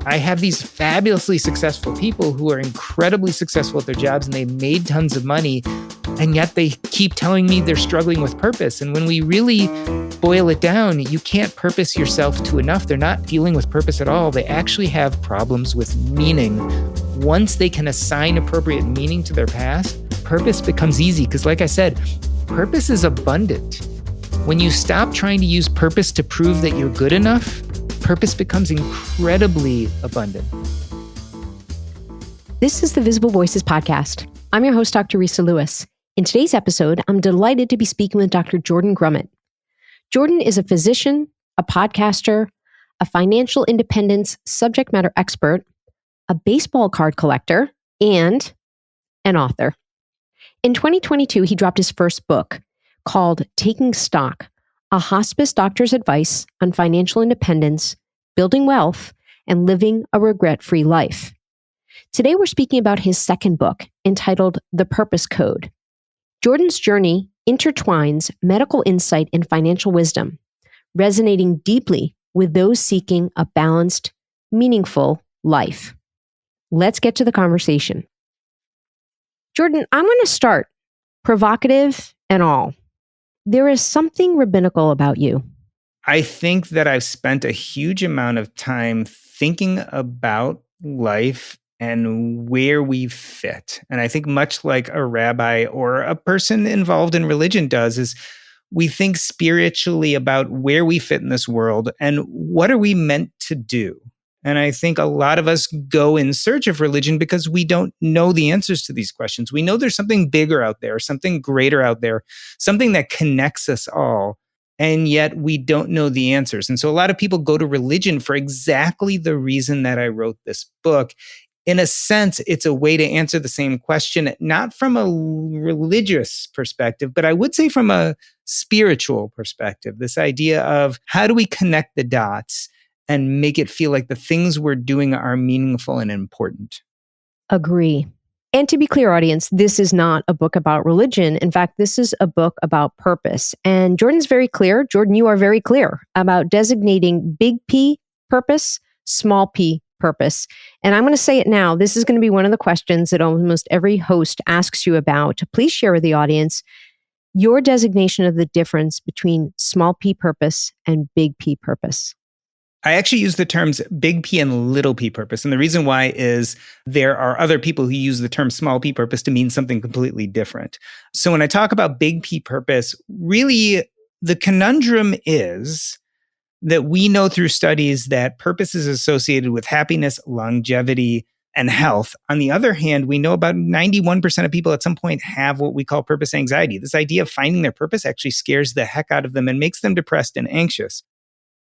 I have these fabulously successful people who are incredibly successful at their jobs and they made tons of money, and yet they keep telling me they're struggling with purpose. And when we really boil it down, you can't purpose yourself to enough. They're not dealing with purpose at all. They actually have problems with meaning. Once they can assign appropriate meaning to their past, purpose becomes easy. Because like I said, purpose is abundant. When you stop trying to use purpose to prove that you're good enough, purpose becomes incredibly abundant. This is the Visible Voices podcast. I'm your host, Dr. Resa Lewis. In today's episode, I'm delighted to be speaking with Dr. Jordan Grumet. Jordan is a physician, a podcaster, a financial independence subject matter expert, a baseball card collector, and an author. In 2022, he dropped his first book called Taking Stock, a hospice doctor's advice on financial independence, building wealth, and living a regret-free life. Today, we're speaking about his second book entitled The Purpose Code. Jordan's journey intertwines medical insight and financial wisdom, resonating deeply with those seeking a balanced, meaningful life. Let's get to the conversation. Jordan, I'm going to start provocative and all. There is something rabbinical about you. I think that I've spent a huge amount of time thinking about life and where we fit. And I think much like a rabbi or a person involved in religion does, is we think spiritually about where we fit in this world and what are we meant to do. And I think a lot of us go in search of religion because we don't know the answers to these questions. We know there's something bigger out there, something greater out there, something that connects us all. And yet we don't know the answers. And so a lot of people go to religion for exactly the reason that I wrote this book. In a sense, it's a way to answer the same question, not from a religious perspective, but I would say from a spiritual perspective. This idea of how do we connect the dots and make it feel like the things we're doing are meaningful and important. Agree. And to be clear, audience, this is not a book about religion. In fact, this is a book about purpose. And Jordan's very clear. Jordan, you are very clear about designating big P purpose, small p purpose. And I'm going to say it now. This is going to be one of the questions that almost every host asks you about. Please share with the audience your designation of the difference between small p purpose and big P purpose. I actually use the terms big P and little p purpose. And the reason why is there are other people who use the term small p purpose to mean something completely different. So when I talk about big P purpose, really the conundrum is that we know through studies that purpose is associated with happiness, longevity, and health. On the other hand, we know about 91% of people at some point have what we call purpose anxiety. This idea of finding their purpose actually scares the heck out of them and makes them depressed and anxious.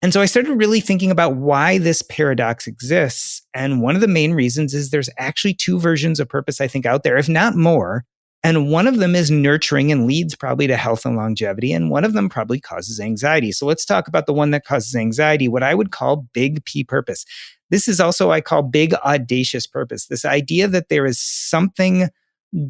And so I started really thinking about why this paradox exists. And one of the main reasons is there's actually two versions of purpose, I think, out there, if not more. And one of them is nurturing and leads probably to health and longevity. And one of them probably causes anxiety. So let's talk about the one that causes anxiety, what I would call big P purpose. This is also I call big audacious purpose. This idea that there is something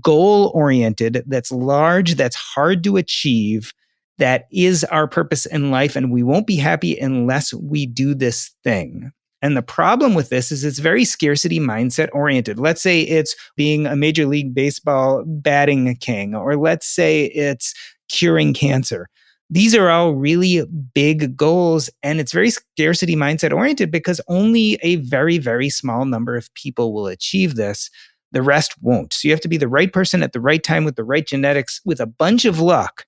goal-oriented that's large, that's hard to achieve, that is our purpose in life, and we won't be happy unless we do this thing. And the problem with this is it's very scarcity mindset oriented. Let's say it's being a Major League Baseball batting king, or let's say it's curing cancer. These are all really big goals, and it's very scarcity mindset oriented because only a very, very small number of people will achieve this. The rest won't. So you have to be the right person at the right time with the right genetics, with a bunch of luck,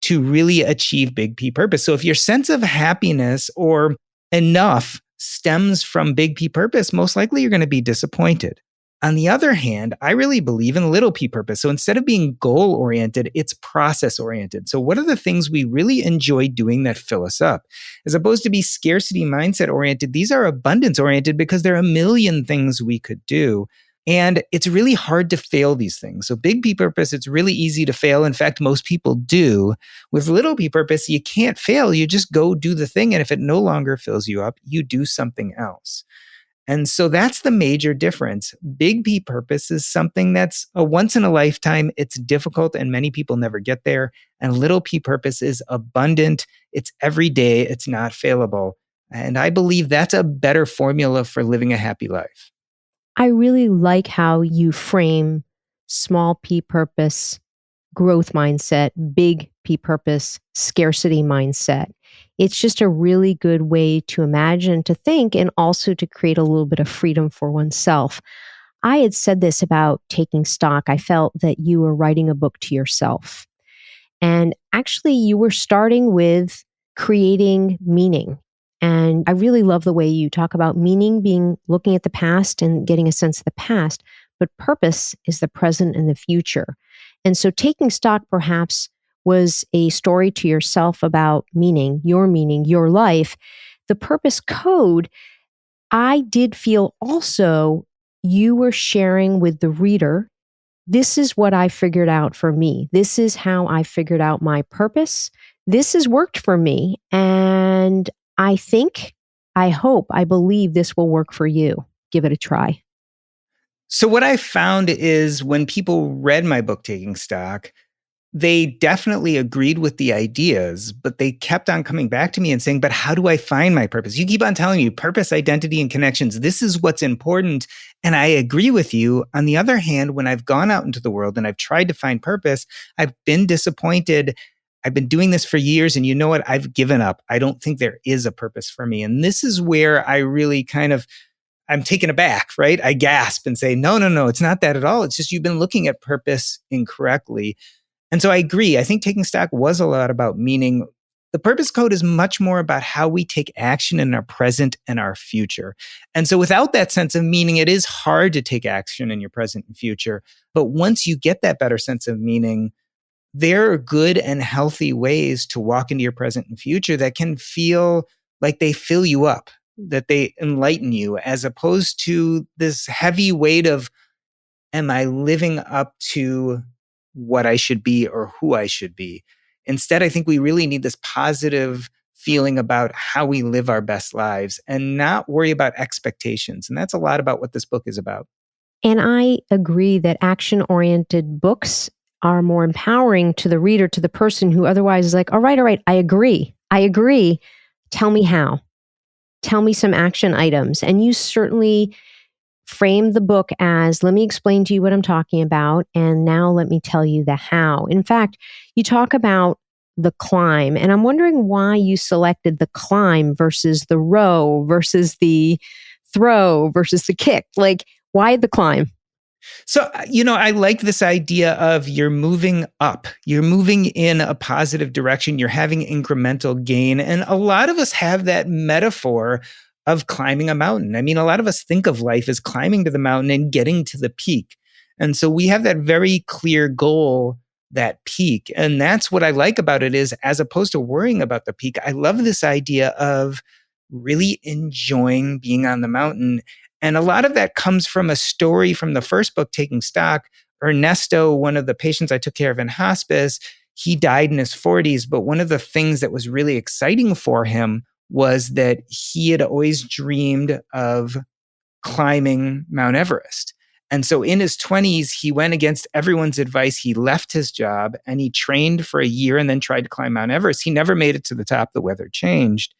to really achieve big P purpose. So if your sense of happiness or enough stems from big P purpose, most likely you're going to be disappointed. On the other hand, I really believe in little p purpose. So instead of being goal-oriented, it's process-oriented. So what are the things we really enjoy doing that fill us up? As opposed to be scarcity mindset-oriented, these are abundance-oriented because there are a million things we could do. And it's really hard to fail these things. So big P purpose, it's really easy to fail. In fact, most people do. With little P purpose, you can't fail. You just go do the thing. And if it no longer fills you up, you do something else. And so that's the major difference. Big P purpose is something that's a once in a lifetime. It's difficult and many people never get there. And little P purpose is abundant. It's every day. It's not failable. And I believe that's a better formula for living a happy life. I really like how you frame small p purpose, growth mindset, big P purpose, scarcity mindset. It's just a really good way to imagine, to think, and also to create a little bit of freedom for oneself. I had said this about taking stock. I felt that you were writing a book to yourself. And actually, you were starting with creating meaning. And I really love the way you talk about meaning being looking at the past and getting a sense of the past, but purpose is the present and the future. And so taking stock perhaps was a story to yourself about meaning, your life. The purpose code, I did feel also you were sharing with the reader, this is what I figured out for me. This is how I figured out my purpose. This has worked for me. And I think, I hope, I believe this will work for you. Give it a try. So, what I found is when people read my book, Taking Stock, they definitely agreed with the ideas, but they kept on coming back to me and saying, but how do I find my purpose? You keep on telling me purpose, identity, and connections. This is what's important. And I agree with you. On the other hand, when I've gone out into the world and I've tried to find purpose, I've been disappointed. I've been doing this for years. And you know what? I've given up. I don't think there is a purpose for me. And this is where I really I'm taken aback, right? I gasp and say, no, it's not that at all. It's just you've been looking at purpose incorrectly. And so I agree. I think taking stock was a lot about meaning. The purpose code is much more about how we take action in our present and our future. And so without that sense of meaning, it is hard to take action in your present and future. But once you get that better sense of meaning, there are good and healthy ways to walk into your present and future that can feel like they fill you up, that they enlighten you, as opposed to this heavy weight of, am I living up to what I should be or who I should be? Instead, I think we really need this positive feeling about how we live our best lives and not worry about expectations. And that's a lot about what this book is about. And I agree that action oriented books are more empowering to the reader, to the person who otherwise is like, all right, I agree. Tell me how. Tell me some action items. And you certainly framed the book as, let me explain to you what I'm talking about, and now let me tell you the how. In fact, you talk about the climb, and I'm wondering why you selected the climb versus the row versus the throw versus the kick. Like, why the climb? So, I like this idea of you're moving up, you're moving in a positive direction, you're having incremental gain. And a lot of us have that metaphor of climbing a mountain. I mean, a lot of us think of life as climbing to the mountain and getting to the peak. And so we have that very clear goal, that peak. And that's what I like about it is, as opposed to worrying about the peak, I love this idea of really enjoying being on the mountain. And a lot of that comes from a story from the first book, Taking Stock. Ernesto, one of the patients I took care of in hospice, he died in his 40s. But one of the things that was really exciting for him was that he had always dreamed of climbing Mount Everest. And so in his 20s, he went against everyone's advice. He left his job and he trained for a year and then tried to climb Mount Everest. He never made it to the top. The weather changed.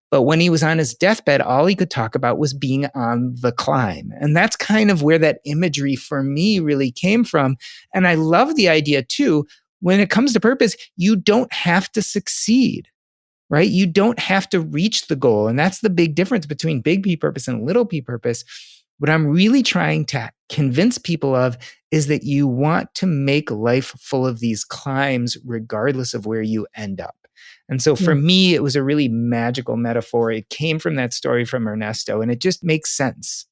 But when he was on his deathbed, all he could talk about was being on the climb. And that's kind of where that imagery for me really came from. And I love the idea too, when it comes to purpose, you don't have to succeed, right? You don't have to reach the goal. And that's the big difference between big P purpose and little p purpose. What I'm really trying to convince people of is that you want to make life full of these climbs, regardless of where you end up. And so for me, it was a really magical metaphor. It came from that story from Ernesto, and it just makes sense.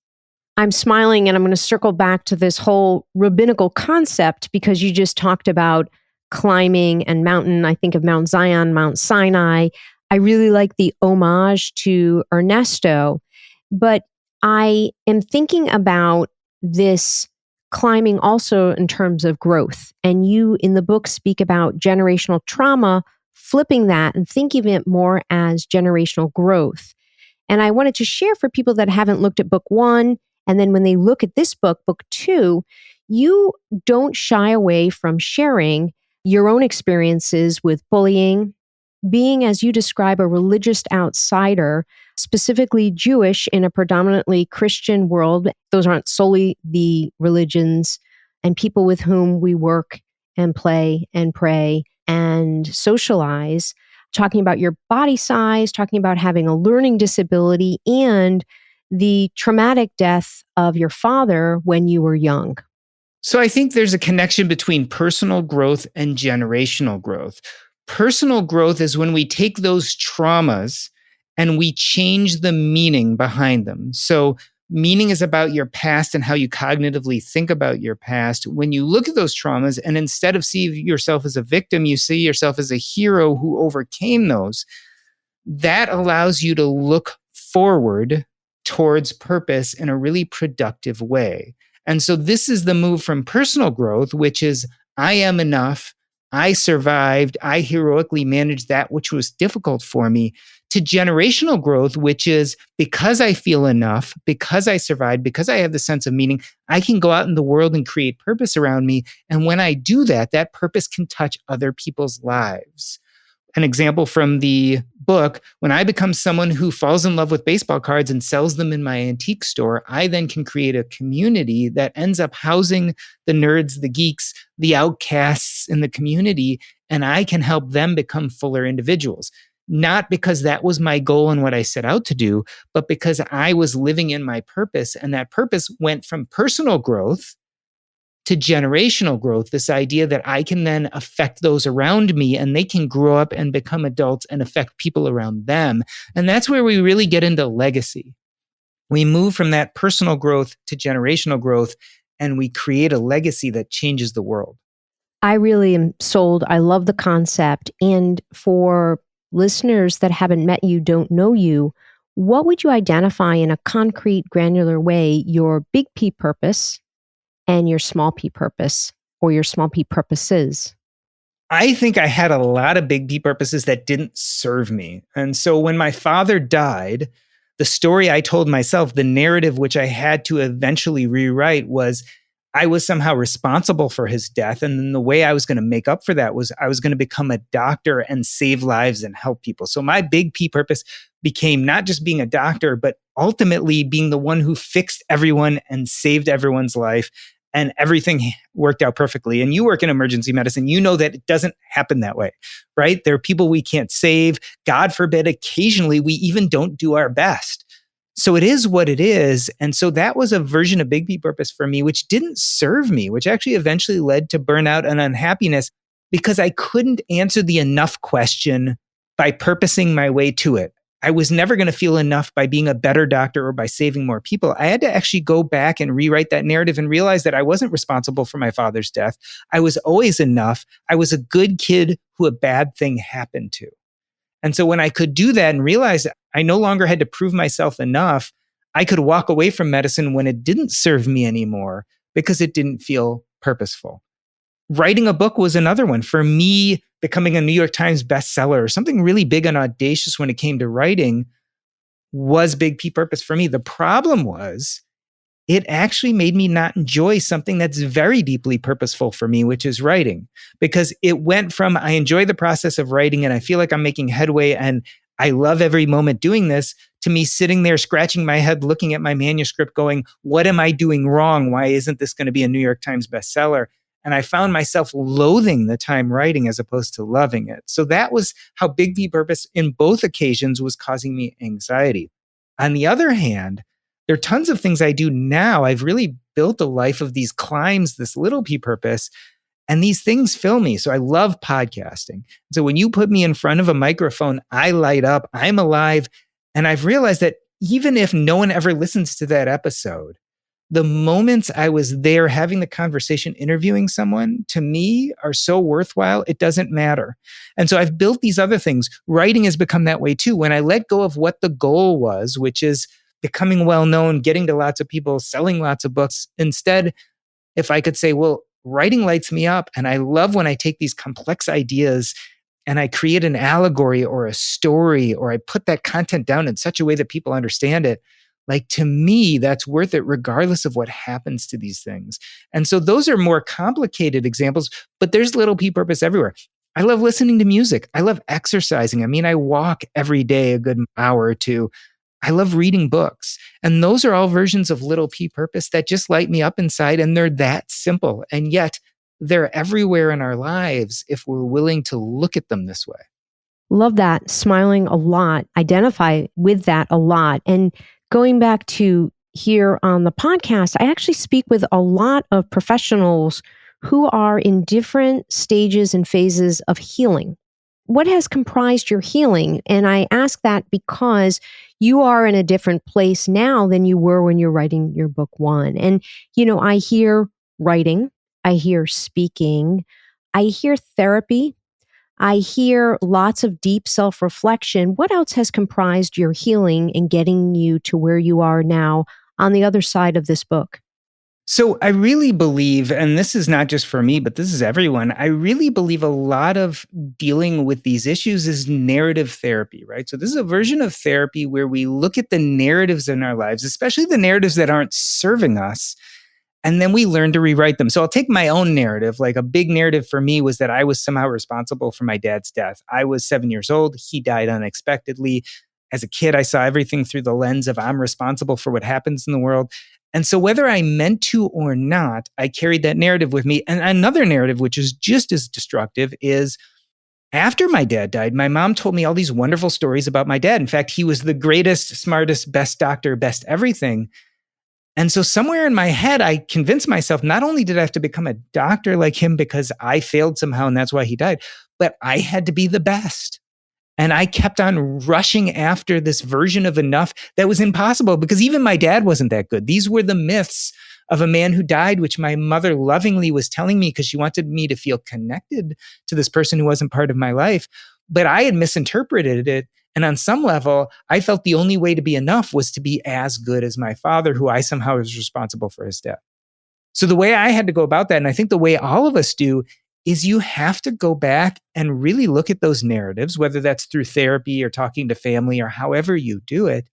I'm smiling, and I'm going to circle back to this whole rabbinical concept because you just talked about climbing and mountain. I think of Mount Zion, Mount Sinai. I really like the homage to Ernesto, but I am thinking about this climbing also in terms of growth. And you in the book speak about generational trauma, flipping that and thinking of it more as generational growth. And I wanted to share for people that haven't looked at book one, and then when they look at this book, book two, you don't shy away from sharing your own experiences with bullying, being, as you describe, a religious outsider, specifically Jewish in a predominantly Christian world. Those aren't solely the religions and people with whom we work and play and pray and socialize, talking about your body size, talking about having a learning disability, and the traumatic death of your father when you were young. So I think there's a connection between personal growth and generational growth. Personal growth is when we take those traumas and we change the meaning behind them. So meaning is about your past and how you cognitively think about your past. When you look at those traumas and instead of seeing yourself as a victim, you see yourself as a hero who overcame those, that allows you to look forward towards purpose in a really productive way. And so this is the move from personal growth, which is I am enough, I survived, I heroically managed that which was difficult for me, to generational growth, which is because I feel enough, because I survived, because I have the sense of meaning, I can go out in the world and create purpose around me. And when I do that, that purpose can touch other people's lives. An example from the book, when I become someone who falls in love with baseball cards and sells them in my antique store, I then can create a community that ends up housing the nerds, the geeks, the outcasts in the community, and I can help them become fuller individuals. Not because that was my goal and what I set out to do, but because I was living in my purpose, and that purpose went from personal growth to generational growth, this idea that I can then affect those around me and they can grow up and become adults and affect people around them. And that's where we really get into legacy. We move from that personal growth to generational growth, and we create a legacy that changes the world. I really am sold. I love the concept. And for listeners that haven't met you, don't know you, what would you identify in a concrete, granular way your big P purpose and your small p purpose or your small p purposes? I think I had a lot of big P purposes that didn't serve me. And so when my father died, the story I told myself, the narrative which I had to eventually rewrite, was I was somehow responsible for his death. And then the way I was going to make up for that was I was going to become a doctor and save lives and help people. So my big P purpose became not just being a doctor, but ultimately being the one who fixed everyone and saved everyone's life. And everything worked out perfectly. And you work in emergency medicine, you know that it doesn't happen that way, right? There are people we can't save. God forbid, occasionally we even don't do our best. So it is what it is. And so that was a version of big P purpose for me, which didn't serve me, which actually eventually led to burnout and unhappiness because I couldn't answer the enough question by purposing my way to it. I was never going to feel enough by being a better doctor or by saving more people. I had to actually go back and rewrite that narrative and realize that I wasn't responsible for my father's death. I was always enough. I was a good kid who a bad thing happened to. And so when I could do that and realize I no longer had to prove myself enough, I could walk away from medicine when it didn't serve me anymore because it didn't feel purposeful. Writing a book was another one. For me, becoming a New York Times bestseller, something really big and audacious when it came to writing, was big P purpose for me. The problem was it actually made me not enjoy something that's very deeply purposeful for me, which is writing, because it went from I enjoy the process of writing and I feel like I'm making headway and I love every moment doing this, to me sitting there scratching my head, looking at my manuscript going, what am I doing wrong? Why isn't this going to be a New York Times bestseller? And I found myself loathing the time writing as opposed to loving it. So that was how big P purpose in both occasions was causing me anxiety. On the other hand, there are tons of things I do now. I've really built a life of these climbs, this little P purpose, and these things fill me. So I love podcasting. So when you put me in front of a microphone, I light up, I'm alive. And I've realized that even if no one ever listens to that episode, the moments I was there having the conversation, interviewing someone, to me are so worthwhile, it doesn't matter. And so I've built these other things. Writing has become that way too. When I let go of what the goal was, which is becoming well-known, getting to lots of people, selling lots of books, instead, if I could say, well, writing lights me up. And I love when I take these complex ideas and I create an allegory or a story, or I put that content down in such a way that people understand it. Like, to me, that's worth it regardless of what happens to these things. And so those are more complicated examples, but there's little P purpose everywhere. I love listening to music. I love exercising. I mean, I walk every day a good hour or two. I love reading books. And those are all versions of little p purpose that just light me up inside. And they're that simple. And yet they're everywhere in our lives if we're willing to look at them this way. Love that. Smiling a lot. Identify with that a lot. And going back to here on the podcast, I actually speak with a lot of professionals who are in different stages and phases of healing. What has comprised your healing? And I ask that because you are in a different place now than you were when you're writing your book one. And, I hear writing, I hear speaking, I hear therapy, I hear lots of deep self reflection. What else has comprised your healing and getting you to where you are now on the other side of this book? So I really believe, and this is not just for me, but this is everyone, I really believe a lot of dealing with these issues is narrative therapy, right? So this is a version of therapy where we look at the narratives in our lives, especially the narratives that aren't serving us, and then we learn to rewrite them. So I'll take my own narrative. Like a big narrative for me was that I was somehow responsible for my dad's death. I was 7 years old. He died unexpectedly. As a kid, I saw everything through the lens of I'm responsible for what happens in the world. And so whether I meant to or not, I carried that narrative with me. And another narrative, which is just as destructive, is after my dad died, my mom told me all these wonderful stories about my dad. In fact, he was the greatest, smartest, best doctor, best everything. And so somewhere in my head, I convinced myself, not only did I have to become a doctor like him because I failed somehow and that's why he died, but I had to be the best. And I kept on rushing after this version of enough that was impossible because even my dad wasn't that good. These were the myths of a man who died, which my mother lovingly was telling me because she wanted me to feel connected to this person who wasn't part of my life. But I had misinterpreted it. And on some level, I felt the only way to be enough was to be as good as my father, who I somehow was responsible for his death. So the way I had to go about that, and I think the way all of us do, is you have to go back and really look at those narratives, whether that's through therapy or talking to family or however you do it.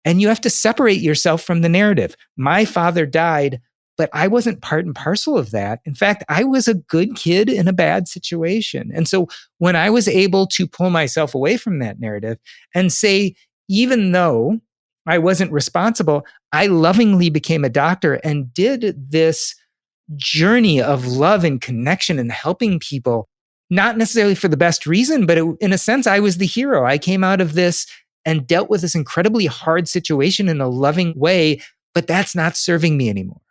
And you have to separate yourself from the narrative. My father died, but I wasn't part and parcel of that. In fact, I was a good kid in a bad situation. And so when I was able to pull myself away from that narrative and say, even though I wasn't responsible, I lovingly became a doctor and did this journey of love and connection and helping people, not necessarily for the best reason, but in a sense, I was the hero. I came out of this and dealt with this incredibly hard situation in a loving way, but that's not serving me anymore.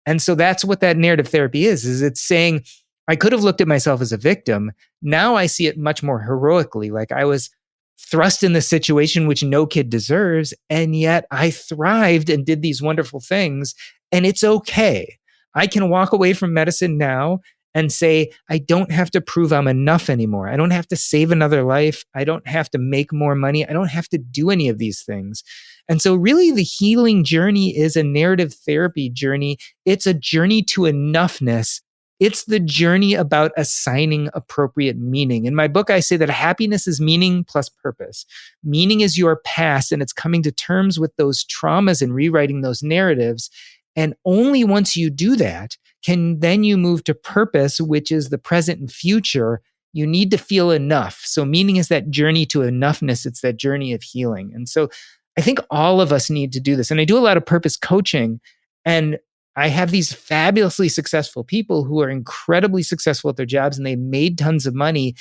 And so that's what that narrative therapy is it's saying, I could have looked at myself as a victim. Now I see it much more heroically, like I was thrust in this situation which no kid deserves, and yet I thrived and did these wonderful things, and it's okay. I can walk away from medicine now and say, I don't have to prove I'm enough anymore. I don't have to save another life. I don't have to make more money. I don't have to do any of these things. And so really the healing journey is a narrative therapy journey. It's a journey to enoughness. It's the journey about assigning appropriate meaning. In my book, I say that happiness is meaning plus purpose. Meaning is your past, and it's coming to terms with those traumas and rewriting those narratives. And only once you do that can then you move to purpose, which is the present and future. You need to feel enough. So meaning is that journey to enoughness. It's that journey of healing. And so I think all of us need to do this. And I do a lot of purpose coaching, and I have these fabulously successful people who are incredibly successful at their jobs and they made tons of money.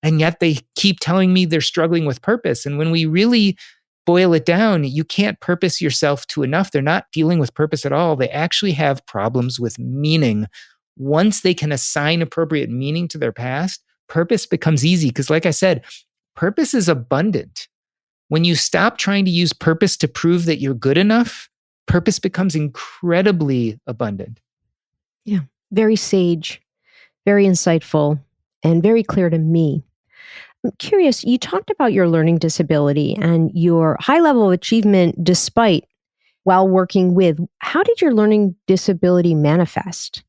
And yet they keep telling me they're struggling with purpose. And when we really boil it down, you can't purpose yourself to enough. They're not dealing with purpose at all. They actually have problems with meaning. Once they can assign appropriate meaning to their past, purpose becomes easy. Because like I said, purpose is abundant. When you stop trying to use purpose to prove that you're good enough, purpose becomes incredibly abundant. Yeah, very sage, very insightful, and very clear to me. I'm curious, you talked about your learning disability and your high level of achievement despite while working with. How did your learning disability manifest?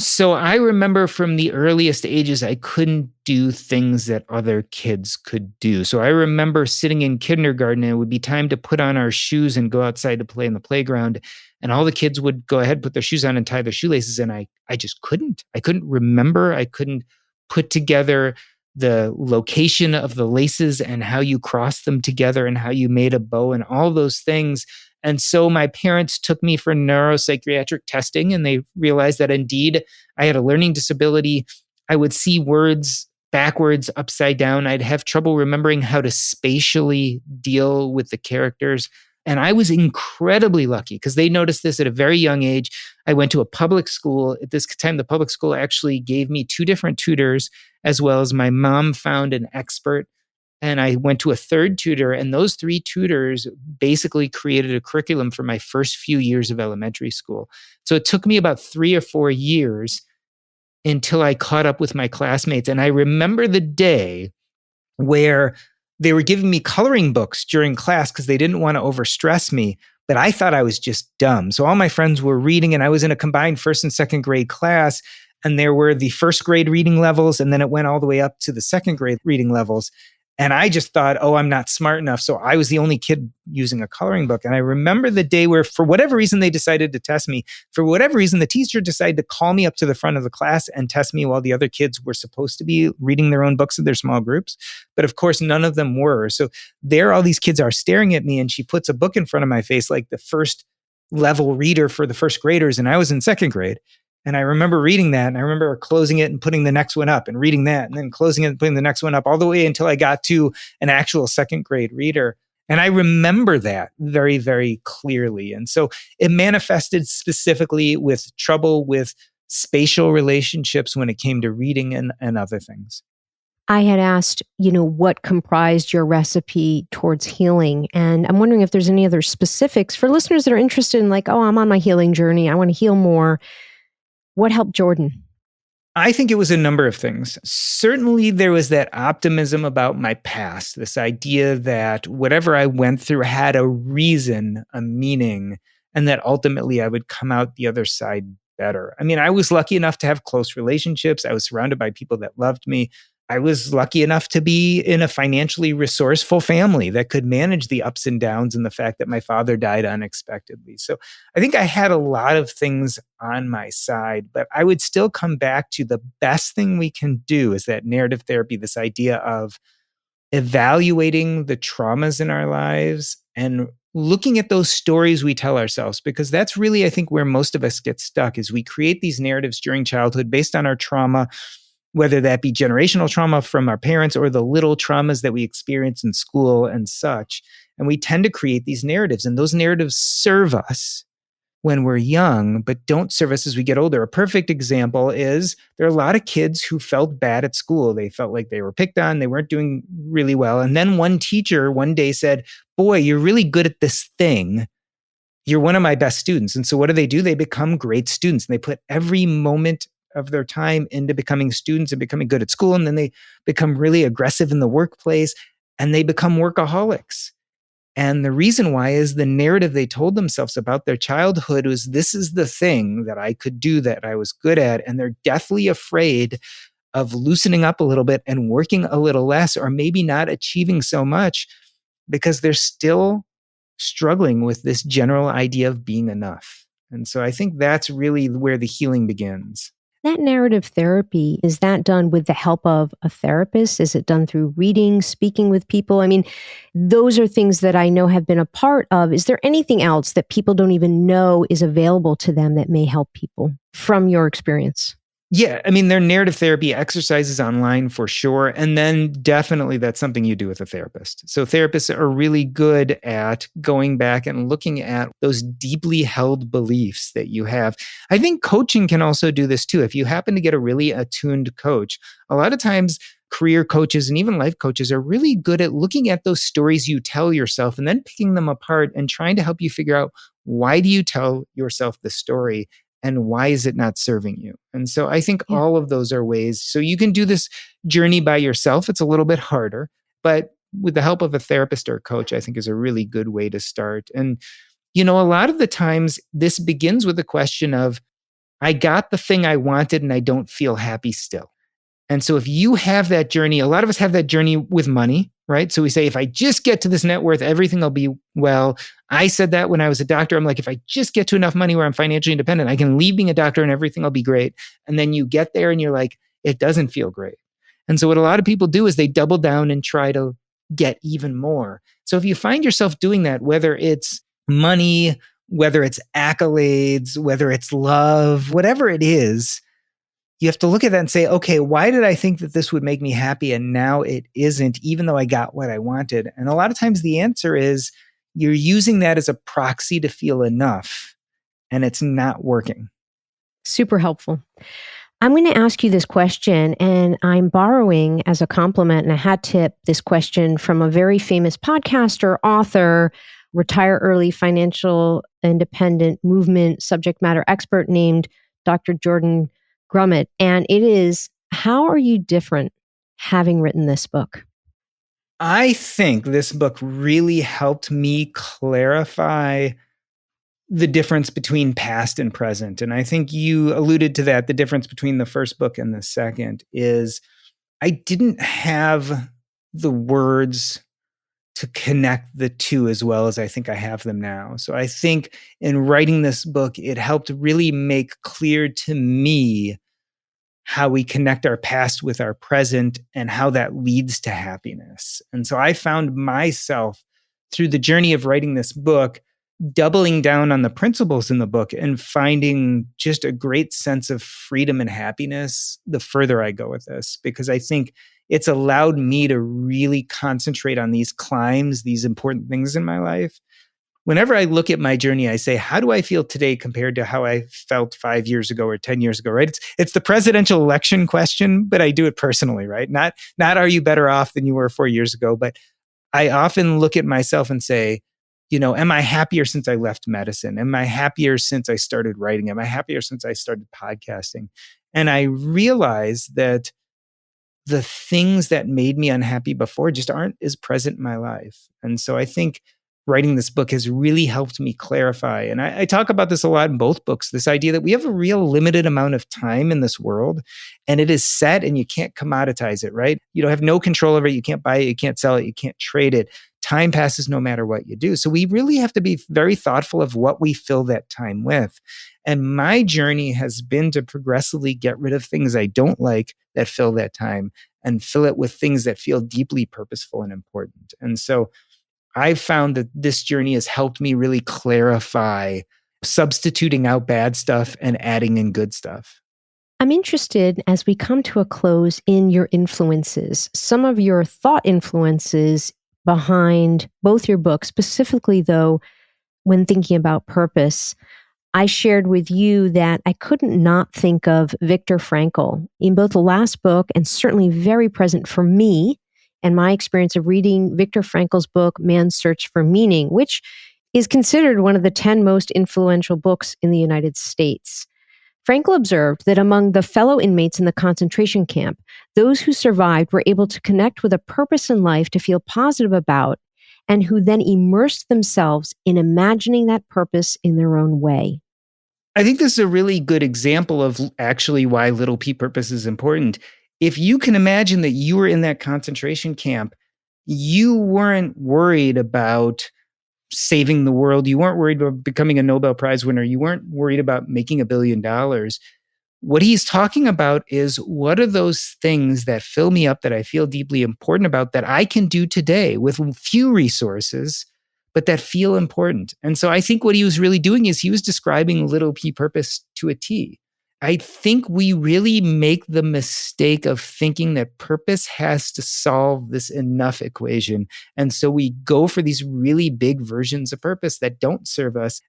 So I remember from the earliest ages, I couldn't do things that other kids could do. So I remember sitting in kindergarten and it would be time to put on our shoes and go outside to play in the playground. And all the kids would go ahead, put their shoes on and tie their shoelaces. And I just couldn't. I couldn't remember. I couldn't put together the location of the laces and how you cross them together and how you made a bow and all those things. And so my parents took me for neuropsychiatric testing, and they realized that indeed I had a learning disability. I would see words backwards, upside down. I'd have trouble remembering how to spatially deal with the characters. And I was incredibly lucky because they noticed this at a very young age. I went to a public school. At this time, the public school actually gave me 2 different tutors, as well as my mom found an expert. And I went to a third tutor, and those 3 tutors basically created a curriculum for my first few years of elementary school. So it took me about 3 or 4 years until I caught up with my classmates. And I remember the day where they were giving me coloring books during class because they didn't want to overstress me, but I thought I was just dumb. So all my friends were reading, and I was in a combined first and second grade class, and there were the first grade reading levels, and then it went all the way up to the second grade reading levels. And I just thought, oh, I'm not smart enough. So I was the only kid using a coloring book. And I remember the day where, for whatever reason, they decided to test me. For whatever reason, the teacher decided to call me up to the front of the class and test me while the other kids were supposed to be reading their own books in their small groups. But of course, none of them were. So there, all these kids are staring at me, and she puts a book in front of my face, like the first level reader for the first graders. And I was in second grade. And I remember reading that, and I remember closing it and putting the next one up and reading that, and then closing it and putting the next one up, all the way until I got to an actual second grade reader. And I remember that very, very clearly. And so it manifested specifically with trouble with spatial relationships when it came to reading and other things. I had asked, what comprised your recipe towards healing. And I'm wondering if there's any other specifics for listeners that are interested in, like, oh, I'm on my healing journey, I want to heal more. What helped Jordan? I think it was a number of things. Certainly, there was that optimism about my past, this idea that whatever I went through had a reason, a meaning, and that ultimately I would come out the other side better. I mean, I was lucky enough to have close relationships. I was surrounded by people that loved me. I was lucky enough to be in a financially resourceful family that could manage the ups and downs and the fact that my father died unexpectedly. So I think I had a lot of things on my side, but I would still come back to the best thing we can do is that narrative therapy, this idea of evaluating the traumas in our lives and looking at those stories we tell ourselves, because that's really, I think, where most of us get stuck is we create these narratives during childhood based on our trauma, whether that be generational trauma from our parents or the little traumas that we experience in school and such. And we tend to create these narratives, and those narratives serve us when we're young, but don't serve us as we get older. A perfect example is there are a lot of kids who felt bad at school. They felt like they were picked on, they weren't doing really well. And then one teacher one day said, boy, you're really good at this thing. You're one of my best students. And so what do? They become great students, and they put every moment of their time into becoming students and becoming good at school. And then they become really aggressive in the workplace, and they become workaholics. And the reason why is the narrative they told themselves about their childhood was, this is the thing that I could do, that I was good at. And they're deathly afraid of loosening up a little bit and working a little less, or maybe not achieving so much, because they're still struggling with this general idea of being enough. And so I think that's really where the healing begins. That narrative therapy, is that done with the help of a therapist? Is it done through reading, speaking with people? I mean, those are things that I know have been a part of. Is there anything else that people don't even know is available to them that may help people from your experience? Yeah, I mean, there are narrative therapy exercises online for sure. And then definitely that's something you do with a therapist. So therapists are really good at going back and looking at those deeply held beliefs that you have. I think coaching can also do this too. If you happen to get a really attuned coach, a lot of times career coaches and even life coaches are really good at looking at those stories you tell yourself and then picking them apart and trying to help you figure out, why do you tell yourself the story? And why is it not serving you? And so I think all of those are ways. So you can do this journey by yourself. It's a little bit harder, but with the help of a therapist or a coach, I think is a really good way to start. And, a lot of the times this begins with the question of, I got the thing I wanted and I don't feel happy still. And so if you have that journey, a lot of us have that journey with money, right? So we say, if I just get to this net worth, everything will be well. I said that when I was a doctor. I'm like, if I just get to enough money where I'm financially independent, I can leave being a doctor and everything will be great. And then you get there and you're like, it doesn't feel great. And so what a lot of people do is they double down and try to get even more. So if you find yourself doing that, whether it's money, whether it's accolades, whether it's love, whatever it is, you have to look at that and say, okay, why did I think that this would make me happy and now it isn't, even though I got what I wanted? And a lot of times the answer is you're using that as a proxy to feel enough, and it's not working. Super helpful. I'm going to ask you this question, and I'm borrowing as a compliment and a hat tip this question from a very famous podcaster, author, retire early, financial independent movement subject matter expert named Dr. Jordan Grumet. And it is, how are you different having written this book? I think this book really helped me clarify the difference between past and present. And I think you alluded to that. The difference between the first book and the second is I didn't have the words to connect the two as well as I think I have them now. So I think in writing this book, it helped really make clear to me how we connect our past with our present and how that leads to happiness. And so I found myself through the journey of writing this book, doubling down on the principles in the book and finding just a great sense of freedom and happiness the further I go with this, because I think it's allowed me to really concentrate on these climbs, these important things in my life. Whenever I look at my journey, I say, how do I feel today compared to how I felt 5 years ago or 10 years ago, right? It's the presidential election question, but I do it personally, right? Not are you better off than you were 4 years ago, but I often look at myself and say, am I happier since I left medicine? Am I happier since I started writing? Am I happier since I started podcasting? And I realize that the things that made me unhappy before just aren't as present in my life. And so I think writing this book has really helped me clarify. And I talk about this a lot in both books, this idea that we have a real limited amount of time in this world, and it is set and you can't commoditize it, right? You don't have no control over it. You can't buy it. You can't sell it. You can't trade it. Time passes no matter what you do. So we really have to be very thoughtful of what we fill that time with. And my journey has been to progressively get rid of things I don't like that fill that time and fill it with things that feel deeply purposeful and important. And so I've found that this journey has helped me really clarify substituting out bad stuff and adding in good stuff. I'm interested, as we come to a close, in your influences, some of your thought influences behind both your books, specifically though, when thinking about purpose. I shared with you that I couldn't not think of Viktor Frankl in both the last book and certainly very present for me and my experience of reading Viktor Frankl's book, Man's Search for Meaning, which is considered one of the 10 most influential books in the United States. Frankl observed that among the fellow inmates in the concentration camp, those who survived were able to connect with a purpose in life to feel positive about, and who then immersed themselves in imagining that purpose in their own way. I think this is a really good example of actually why little p purpose is important. If you can imagine that you were in that concentration camp, you weren't worried about saving the world. You weren't worried about becoming a Nobel Prize winner. You weren't worried about making $1 billion. What he's talking about is, what are those things that fill me up, that I feel deeply important about, that I can do today with few resources, but that feel important. And so I think what he was really doing is he was describing little p purpose to a T. I think we really make the mistake of thinking that purpose has to solve this enough equation. And so we go for these really big versions of purpose that don't serve us.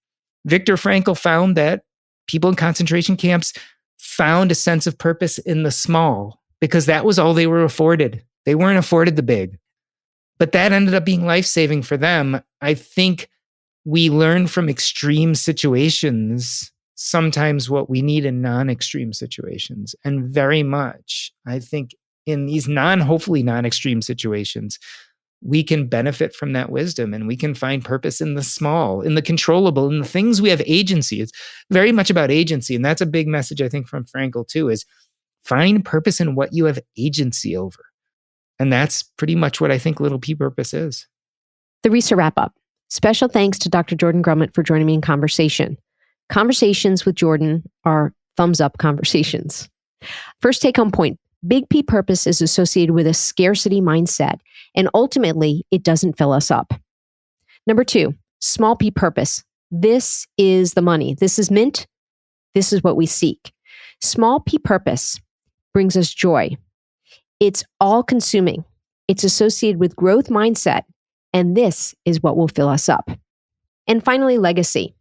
Viktor Frankl found that people in concentration camps found a sense of purpose in the small, because that was all they were afforded. They weren't afforded the big. But that ended up being life-saving for them. I think we learn from extreme situations sometimes what we need in non-extreme situations. And very much, I think in these hopefully non-extreme situations, we can benefit from that wisdom, and we can find purpose in the small, in the controllable, in the things we have agency. It's very much about agency. And that's a big message, I think, from Frankl too, is find purpose in what you have agency over. And that's pretty much what I think little p purpose is. The Resa wrap-up. Special thanks to Dr. Jordan Grumet for joining me in conversation. Conversations with Jordan are thumbs up conversations. First take-home point. Big P purpose is associated with a scarcity mindset, and ultimately, it doesn't fill us up. Number 2, small p purpose. This is the money. This is mint. This is what we seek. Small p purpose brings us joy. It's all-consuming. It's associated with growth mindset, and this is what will fill us up. And finally, legacy.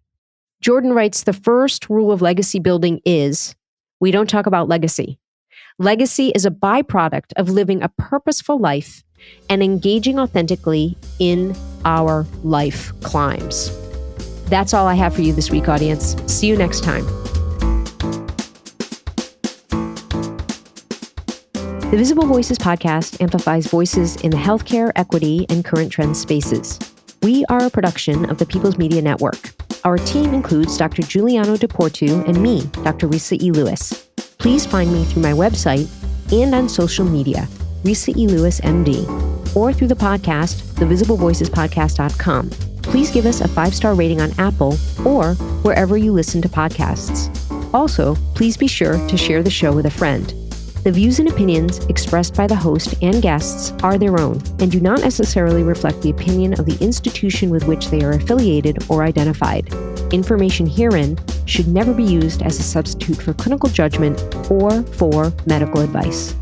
Jordan writes, the first rule of legacy building is we don't talk about legacy. Legacy is a byproduct of living a purposeful life and engaging authentically in our life climbs. That's all I have for you this week, audience. See you next time. The Visible Voices podcast amplifies voices in the healthcare, equity, and current trends spaces. We are a production of the People's Media Network. Our team includes Dr. Giuliano DePortu and me, Dr. Resa E. Lewis. Please find me through my website and on social media, Resa E. Lewis, MD, or through the podcast, thevisiblevoicespodcast.com. Please give us a 5-star rating on Apple or wherever you listen to podcasts. Also, please be sure to share the show with a friend. The views and opinions expressed by the host and guests are their own and do not necessarily reflect the opinion of the institution with which they are affiliated or identified. Information herein should never be used as a substitute for clinical judgment or for medical advice.